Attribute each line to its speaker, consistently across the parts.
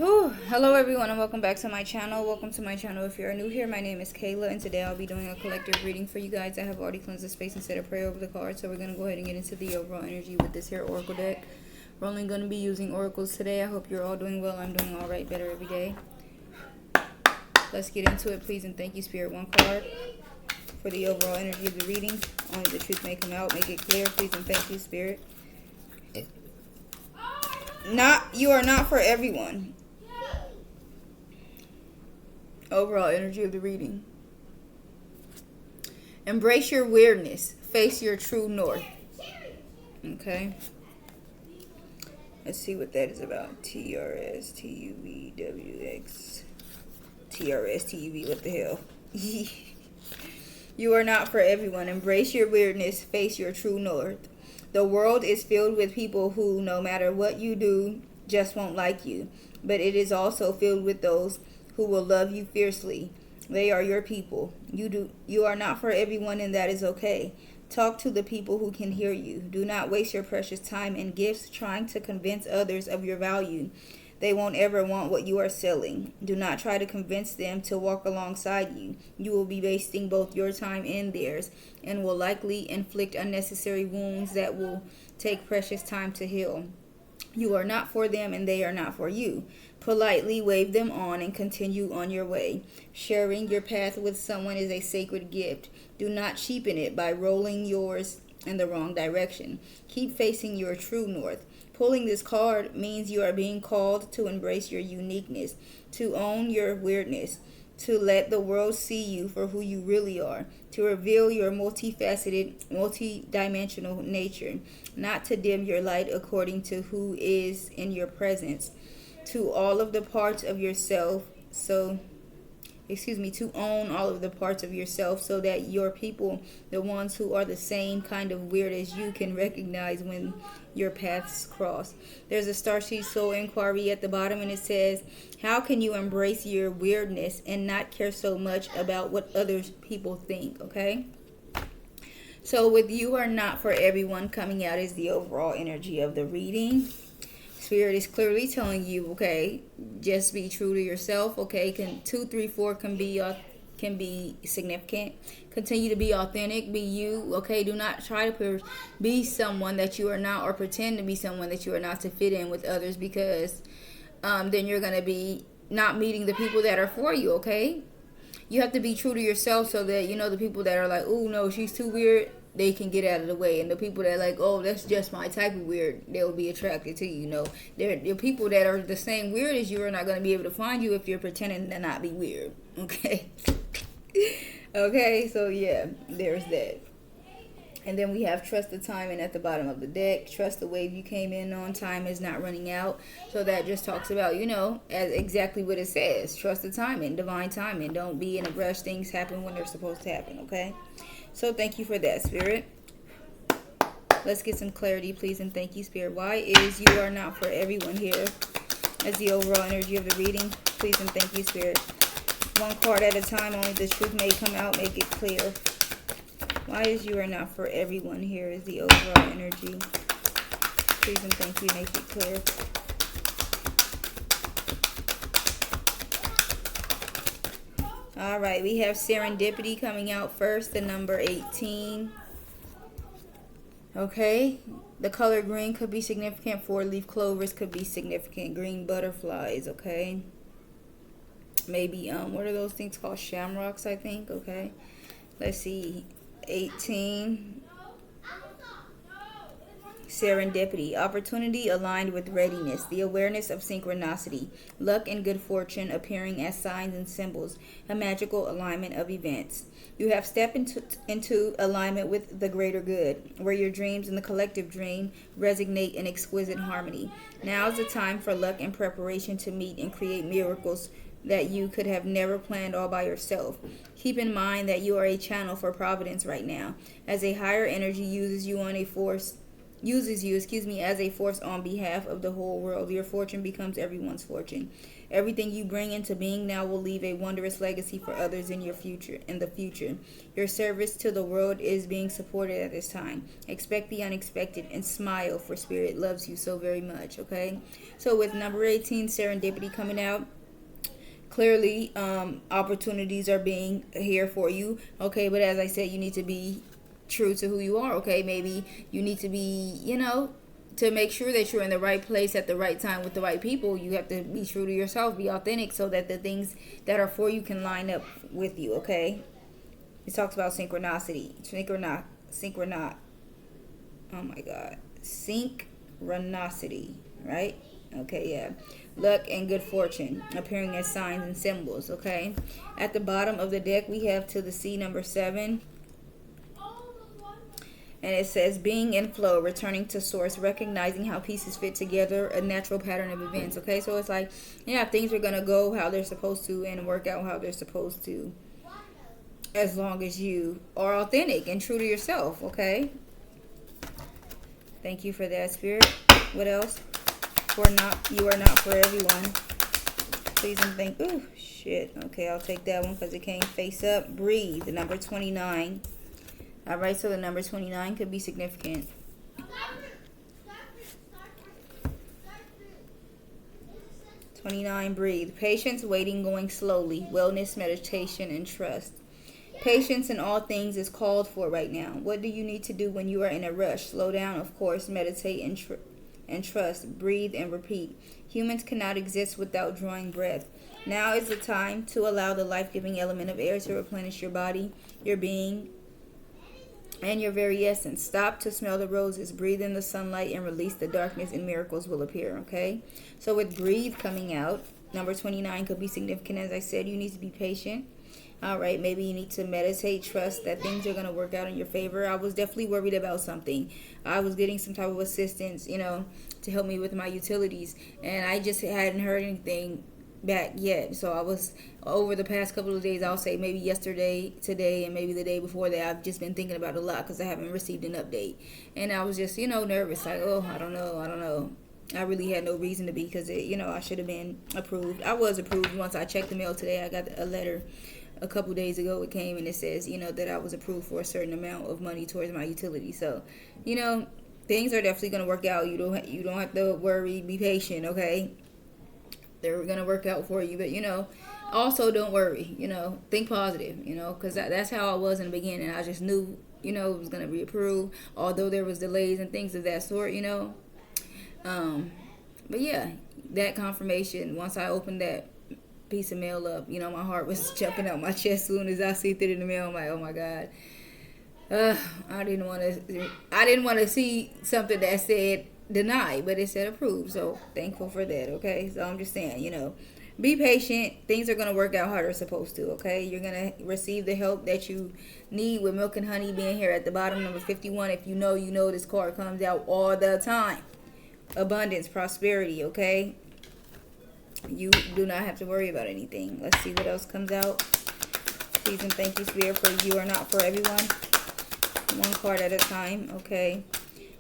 Speaker 1: Whew. Hello everyone and welcome back to my channel. Welcome to my channel. If you're new here, my name is Kayla and today I'll be doing a collective reading for you guys. I have already cleansed the space and said a prayer over the cards, so we're going to go ahead and get into the overall energy with this here oracle deck. We're only going to be using oracles today. I hope you're all doing well. I'm doing alright, better every day. Let's get into it, please, and thank you, Spirit. One card for the overall energy of the reading. Only the truth may come out. Make it clear, please, and thank you, Spirit. You are not for everyone. Overall energy of the reading. Embrace your weirdness. Face your true north. Okay. Let's see what that is about. TRSTUVWX. TRSTUV. What the hell? You are not for everyone. Embrace your weirdness. Face your true north. The world is filled with people who, no matter what you do, just won't like you. But it is also filled with those who will love you fiercely. They are your people. You are not for everyone, and that is okay. Talk to the people who can hear you. Do not waste your precious time and gifts trying to convince others of your value. They won't ever want what you are selling. Do not try to convince them to walk alongside you. You will be wasting both your time and theirs, and will likely inflict unnecessary wounds that will take precious time to heal. You are not for them, and they are not for you. Politely wave them on and continue on your way. Sharing your path with someone is a sacred gift. Do not cheapen it by rolling yours in the wrong direction. Keep facing your true north. Pulling this card means you are being called to embrace your uniqueness, to own your weirdness, to let the world see you for who you really are, to reveal your multifaceted, multidimensional nature, not to dim your light according to who is in your presence, to all of the parts of yourself, to own all of the parts of yourself so that your people, the ones who are the same kind of weird as you, can recognize when your paths cross. There's a Starseed Soul inquiry at the bottom, and it says, how can you embrace your weirdness and not care so much about what other people think? Okay, so with you are not for everyone coming out is the overall energy of the reading. Spirit is clearly telling you, okay, just be true to yourself. Okay, 2, 3, 4 can be significant. Continue to be authentic, be you. Okay, do not try to be someone that you are not, or pretend to be someone that you are not, to fit in with others, because then you're gonna be not meeting the people that are for you. Okay, you have to be true to yourself so that the people that are like, oh no, she's too weird, they can get out of the way, and the people that are like, oh, that's just my type of weird, they'll be attracted to you. They're people that are the same weird as you are not going to be able to find you if you're pretending to not be weird. Okay. Okay, so yeah, there's that. And then we have trust the timing at the bottom of the deck. Trust the wave you came in on. Time is not running out. So that just talks about, as exactly what it says. Trust the timing, divine timing. Don't be in a rush. Things happen when they're supposed to happen, okay? So thank you for that, Spirit. Let's get some clarity, please, and thank you, Spirit. Why is you are not for everyone here as the overall energy of the reading? Please and thank you, Spirit. One card at a time. Only the truth may come out. Make it clear. Why is you are not for everyone here is the overall energy. Please and thank you. Make it clear. All right, we have serendipity coming out first, the number 18. Okay, the color green could be significant. 4-leaf clovers could be significant. Green butterflies, okay. Maybe, what are those things called? Shamrocks, I think, okay. Let's see, 18. Serendipity, opportunity aligned with readiness, the awareness of synchronicity, luck and good fortune appearing as signs and symbols, a magical alignment of events. You have stepped into alignment with the greater good, where your dreams and the collective dream resonate in exquisite harmony. Now is the time for luck and preparation to meet and create miracles that you could have never planned all by yourself. Keep in mind that you are a channel for providence right now, as a higher energy uses you on a force uses you, as a force on behalf of the whole world. Your fortune becomes everyone's fortune. Everything you bring into being now will leave a wondrous legacy for others in the future. Your service to the world is being supported at this time. Expect the unexpected and smile, for Spirit loves you so very much, okay? So with number 18, serendipity coming out, clearly opportunities are being here for you, okay? But as I said, you need to be true to who you are, okay? Maybe you need to be, to make sure that you're in the right place at the right time with the right people. You have to be true to yourself, be authentic, so that the things that are for you can line up with you, okay? It talks about synchronicity. Oh my God. Synchronicity, right? Okay, yeah. Luck and good fortune appearing as signs and symbols, okay? At the bottom of the deck, we have to the sea, number 7. And it says, being in flow, returning to source, recognizing how pieces fit together, a natural pattern of events, okay? So it's like, yeah, things are going to go how they're supposed to and work out how they're supposed to, as long as you are authentic and true to yourself, okay? Thank you for that, Spirit. What else? You are not for everyone. Please and thank. Ooh, shit. Okay, I'll take that one because it came face up. Breathe. The number 29. All right, so the number 29 could be significant. 29. Breathe. Patience, waiting, going slowly. Wellness, meditation, and trust. Patience in all things is called for right now. What do you need to do when you are in a rush? Slow down, of course. Meditate and trust. Breathe and repeat. Humans cannot exist without drawing breath. Now is the time to allow the life-giving element of air to replenish your body, your being, and your very essence. Stop to smell the roses. Breathe in the sunlight and release the darkness, and miracles will appear, okay? So with breathe coming out, number 29 could be significant. As I said, you need to be patient. All right, maybe you need to meditate, trust that things are going to work out in your favor. I was definitely worried about something. I was getting some type of assistance, to help me with my utilities, and I just hadn't heard anything back yet. So I was, over the past couple of days, I'll say maybe yesterday, today, and maybe the day before that, I've just been thinking about it a lot because I haven't received an update. And I was just, nervous, like, oh, I don't know. I really had no reason to be, because, I should have been approved. I was approved once I checked the mail today. I got a letter a couple days ago. It came and it says, that I was approved for a certain amount of money towards my utility. So, things are definitely going to work out. You don't have to worry. Be patient, okay? They're going to work out for you. But, also don't worry. Think positive, because that's how I was in the beginning. I just knew, it was going to be approved, although there was delays and things of that sort, But, yeah, that confirmation, once I opened that piece of mail up, my heart was jumping out my chest as soon as I see it in the mail. I'm like, oh my God. I didn't want to see something that said denied, but it said approved. So thankful for that. Okay, so I'm just saying, be patient. Things are gonna work out how they're supposed to. Okay, you're gonna receive the help that you need, with Milk and Honey being here at the bottom, number 51. If you know, this card comes out all the time. Abundance, prosperity. Okay, you do not have to worry about anything. Let's see what else comes out. Please and thank you, Spirit, for you are not for everyone. One card at a time. Okay.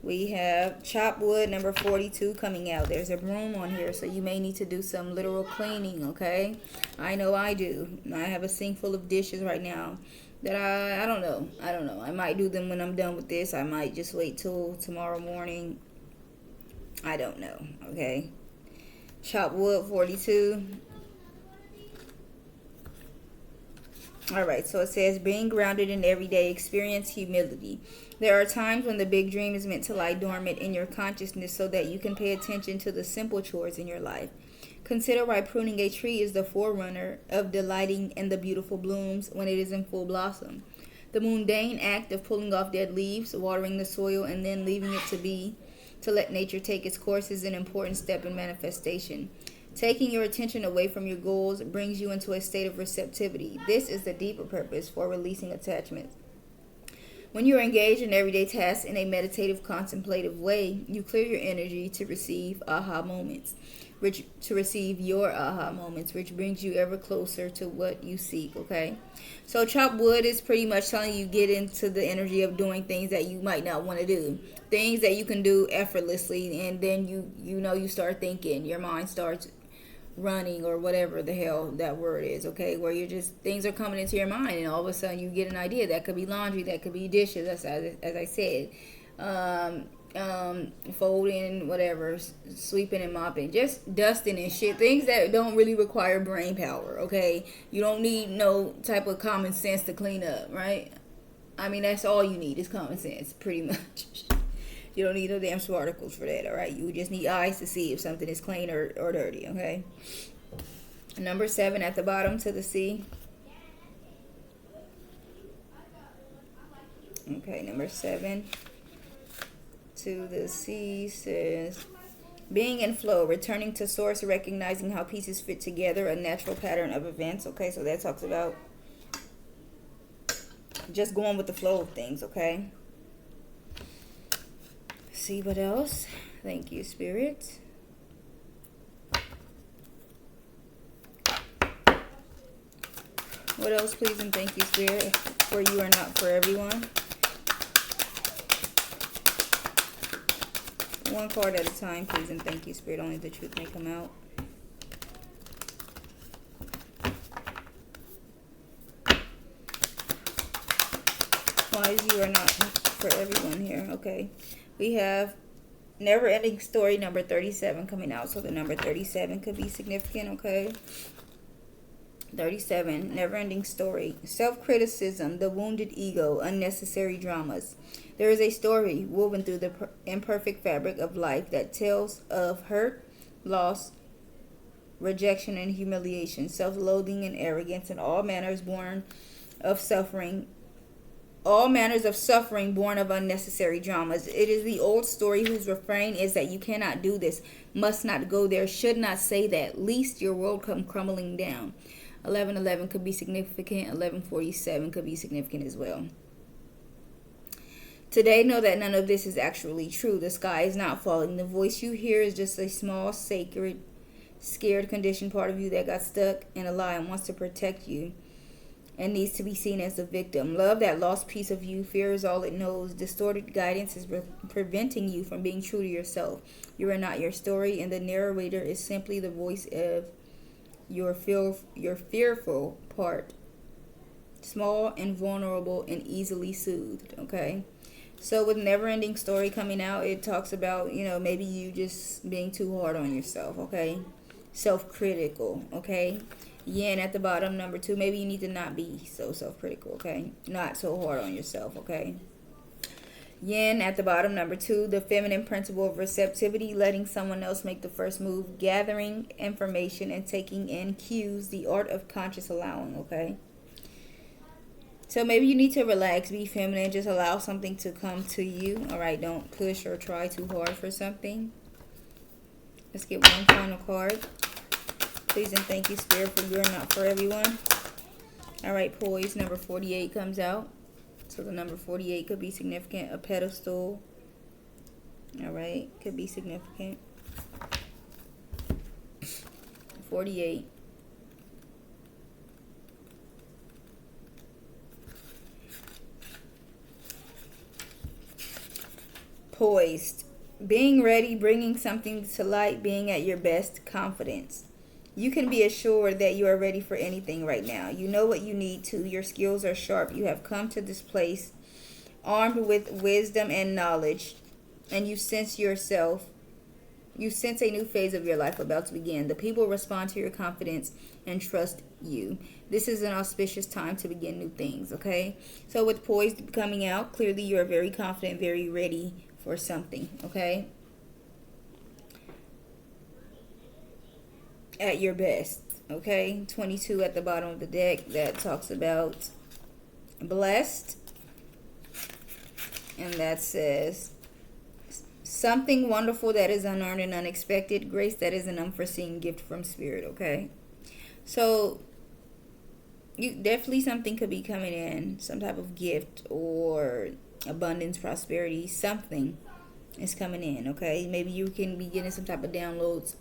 Speaker 1: We have chopped wood, number 42, coming out. There's a broom on here, so you may need to do some literal cleaning, okay? I know I do. I have a sink full of dishes right now that I don't know. I might do them when I'm done with this. I might just wait till tomorrow morning. I don't know, okay? Chopped wood, 42. Alright, so it says, being grounded in everyday experience, humility. There are times when the big dream is meant to lie dormant in your consciousness so that you can pay attention to the simple chores in your life. Consider why pruning a tree is the forerunner of delighting in the beautiful blooms when it is in full blossom. The mundane act of pulling off dead leaves, watering the soil, and then leaving it to let nature take its course is an important step in manifestation. Taking your attention away from your goals brings you into a state of receptivity. This is the deeper purpose for releasing attachments. When you are engaged in everyday tasks in a meditative, contemplative way, you clear your energy to receive aha moments. which to receive your aha moments, which brings you ever closer to what you seek. Okay, so chop wood is pretty much telling you get into the energy of doing things that you might not want to do, things that you can do effortlessly, and then you start thinking, your mind starts running, or whatever the hell that word is, okay, where you're just, things are coming into your mind, and all of a sudden you get an idea. That could be laundry, that could be dishes, as I said, folding, whatever, sweeping and mopping, just dusting and shit, things that don't really require brain power, okay. You don't need no type of common sense to clean up, right? I mean, that's all you need is common sense, pretty much. You don't need no damn smarticles for that, all right? You just need eyes to see if something is clean or dirty, okay? Number 7 at the bottom to the sea. Okay, number 7 to the sea says, being in flow, returning to source, recognizing how pieces fit together, a natural pattern of events. Okay, so that talks about just going with the flow of things, okay? See what else? Thank you, Spirit. What else, please, and thank you, Spirit, for you are not for everyone. One card at a time, please, and thank you, Spirit. Only the truth may come out. Why you are not for everyone here? Okay. We have Never Ending Story number 37 coming out. So the number 37 could be significant, okay? 37, Never Ending Story. Self-criticism, the wounded ego, unnecessary dramas. There is a story woven through the imperfect fabric of life that tells of hurt, loss, rejection, and humiliation, self-loathing and arrogance, and all manners of suffering born of unnecessary dramas. It is the old story whose refrain is that you cannot do this, must not go there, should not say that, least your world come crumbling down. 1111 could be significant. 1147 could be significant as well. Today, know that none of this is actually true. The sky is not falling. The voice you hear is just a small, sacred, scared, conditioned part of you that got stuck in a lie and wants to protect you and needs to be seen as the victim. Love, that lost piece of you, fears all it knows. Distorted guidance is preventing you from being true to yourself. You are not your story, and the narrator is simply the voice of your fearful part. Small and vulnerable and easily soothed, okay? So with Never Ending Story coming out, it talks about, maybe you just being too hard on yourself, okay? Self-critical, okay? Yin at the bottom, number 2. Maybe you need to not be so self-critical, okay? Not so hard on yourself, okay? Yin at the bottom, number 2. The feminine principle of receptivity, letting someone else make the first move, gathering information and taking in cues, the art of conscious allowing, okay? So maybe you need to relax, be feminine, just allow something to come to you, all right? Don't push or try too hard for something. Let's get one final card. Please and thank you, Spirit, for you're not for everyone. All right, Poise, number 48 comes out. So the number 48 could be significant. A pedestal. All right, could be significant. 48. Poised. Being ready, bringing something to light, being at your best, confidence. You can be assured that you are ready for anything right now. You know what you need to. Your skills are sharp. You have come to this place armed with wisdom and knowledge, and you sense yourself. You sense a new phase of your life about to begin. The people respond to your confidence and trust you. This is an auspicious time to begin new things, okay? So with Poised coming out, clearly you are very confident, very ready for something, okay? At your best, okay? 22 at the bottom of the deck, that talks about blessed, and that says something wonderful that is unearned and unexpected, grace that is an unforeseen gift from Spirit, okay? So you definitely, something could be coming in, some type of gift or abundance, prosperity, something is coming in, okay? Maybe you can be getting some type of downloads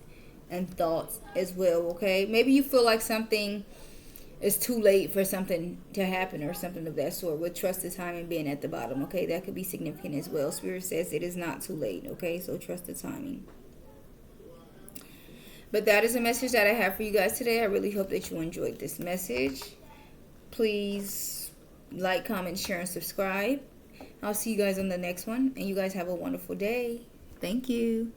Speaker 1: and thoughts as well, okay? Maybe you feel like something is too late for something to happen or something of that sort, with trust the timing being at the bottom, okay? That could be significant as well. Spirit says it is not too late, okay? So trust the timing. But that is a message that I have for you guys today. I really hope that you enjoyed this message. Please like, comment, share, and subscribe. I'll see you guys on the next one. And you guys have a wonderful day. Thank you.